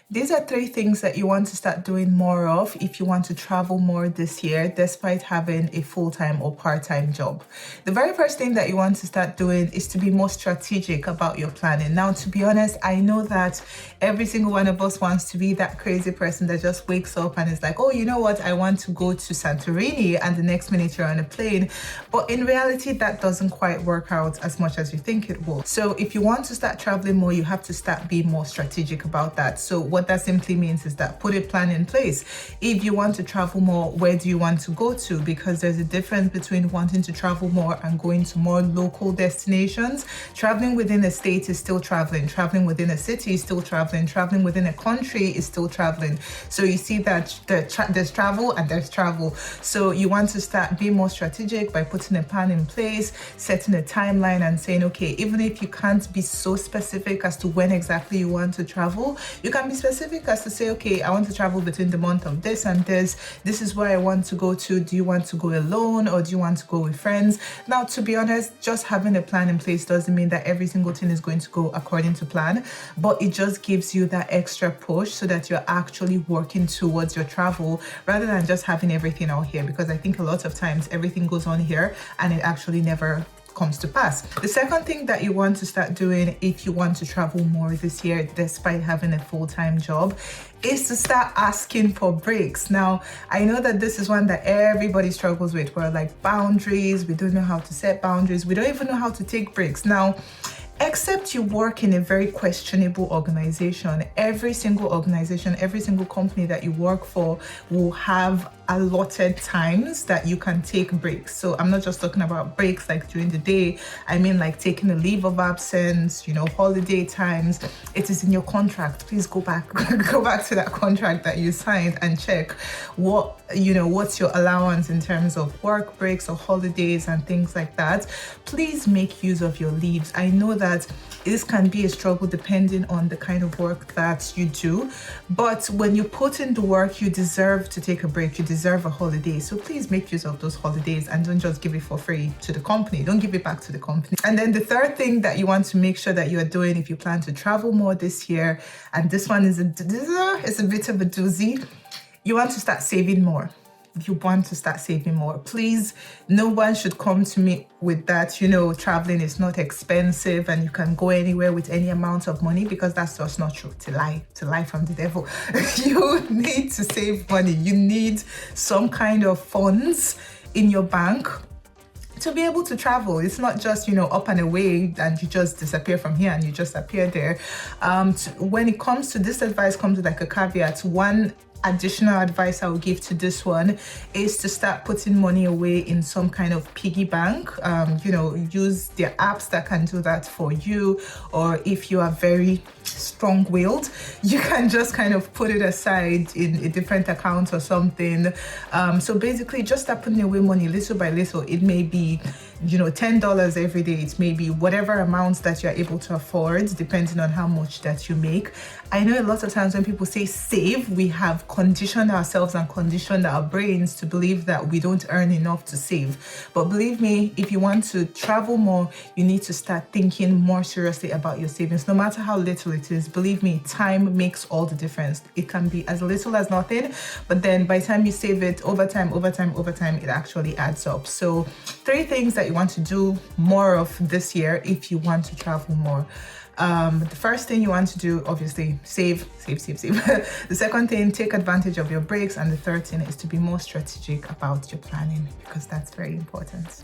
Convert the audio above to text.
These are three things that you want to start doing more of if you want to travel more this year, despite having a full-time or part-time job. The very first thing that you want to start doing is to be more strategic about your planning. Now, to be honest, I know that every single one of us wants to be that crazy person that just wakes up and is like, oh, you know what? I want to go to Santorini, and the next minute you're on a plane. But in reality, that doesn't quite work out as much as you think it will. So if you want to start traveling more, you have to start being more strategic about that. So what that simply means is that put a plan in place. If you want to travel more, where do you want to go to? Because there's a difference between wanting to travel more and going to more local destinations. Traveling within a state is still traveling. Traveling within a city is still traveling. Traveling within a country is still traveling. So you see that there's travel and there's travel. So you want to start being more strategic by putting a plan in place, setting a timeline and saying, okay, even if you can't be so specific as to when exactly you want to travel, you can be specific as to say, okay, I want to travel between the month of this and this. This is where I want to go to. Do you want to go alone or do you want to go with friends? Now, to be honest, just having a plan in place doesn't mean that every single thing is going to go according to plan, but it just gives you that extra push so that you're actually working towards your travel rather than just having everything out here, because I think a lot of times everything goes on here and it actually never comes to pass. The second thing that you want to start doing if you want to travel more this year, despite having a full-time job, is to start asking for breaks. Now, I know that this is one that everybody struggles with. We're like, boundaries, we don't know how to set boundaries, we don't even know how to take breaks. Now, except you work in a very questionable organization, every single company that you work for will have allotted times that you can take breaks. So I'm not just talking about breaks like during the day. I mean like taking a leave of absence, holiday times. It is in your contract. Please go back to that contract that you signed and check what's your allowance in terms of work breaks or holidays and things like that. Please make use of your leaves. I know that this can be a struggle depending on the kind of work that you do, but when you put in the work, you deserve to take a break, you deserve a holiday. So please make use of those holidays and don't just give it for free to the company. Don't give it back to the company. And then the third thing that you want to make sure that you are doing if you plan to travel more this year, and this one is a bit of a doozy, you want to start saving more. You want to start saving more. Please, no one should come to me with that, traveling is not expensive and you can go anywhere with any amount of money, because that's just not true. To lie from the devil. You need to save money. You need some kind of funds in your bank to be able to travel. It's not just, up and away and you just disappear from here and you just appear there. When it comes to this, advice comes with like a caveat. One additional advice I will give to this one is to start putting money away in some kind of piggy bank. Use the apps that can do that for you, or if you are very strong-willed, you can just kind of put it aside in a different account or something. So basically just start putting away money little by little. It may be $10 every day. It may be whatever amounts that you're able to afford, depending on how much that you make. I know a lot of times when people say save, we have conditioned ourselves and conditioned our brains to believe that we don't earn enough to save. But believe me, if you want to travel more, you need to start thinking more seriously about your savings, no matter how little it is. Believe me, time makes all the difference. It can be as little as nothing, but then by the time you save it, over time, it actually adds up. So 3 things that you want to do more of this year if you want to travel more. The first thing you want to do, obviously, save. The second thing, take advantage of your breaks. And the third thing is to be more strategic about your planning, because that's very important.